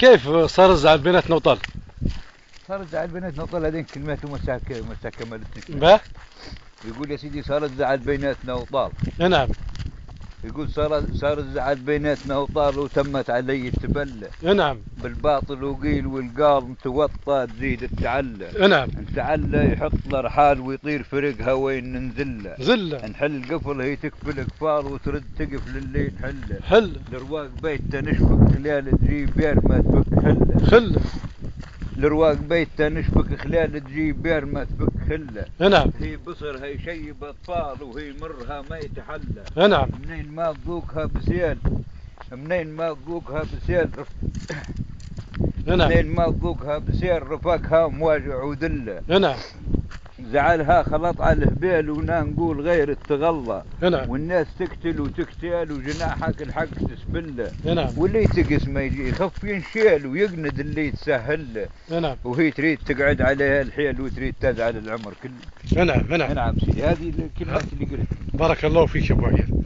كيف صار الزعل بيناتنا وطال؟ صار الزعل بيناتنا وطال. هذين كلمات مساك كملتني. به. يقول يا سيدي صار الزعل بيناتنا وطال. نعم. يقول صار الزعل بيناتنا وطال وتمت علي التبلة. نعم. بالباطل وقيل والقال متوطى تزيد التعلة. نعم. التعلة يحط له رحال ويطير فرقها وين ننزله. زلة. نحل قفل هي تكفل كفار وترد تقف للي نحله. حل. الرواق بيته نشفك خلال تجيب بير ما تفك خله. خل. الرواق بيته نشفك خلال تجيب بير ما تفك خله. نعم. هي بصر هي شيب اطفال وهي مرها ما يتحلى. نعم. منين ما تذوقها بسيل. منين ما تذوقها بسيل. نعم. منين ما تذوقها بسيل رفاقها مواجع وذله. نعم. زعلها خلط على الهبيل ونا نقول غير التغلى. نعم. والناس تقتل وتقتل وجناحك الحق تسبله. نعم. واللي تقس ما يجي يخف ينشيل ويقند اللي يتسهل له. نعم. وهي تريد تقعد عليها الحيل وتريد تزعل العمر كله. نعم. نعم. نعم سيدي هذه الكلمات اللي قلت. بارك الله فيك يا ابو عيال.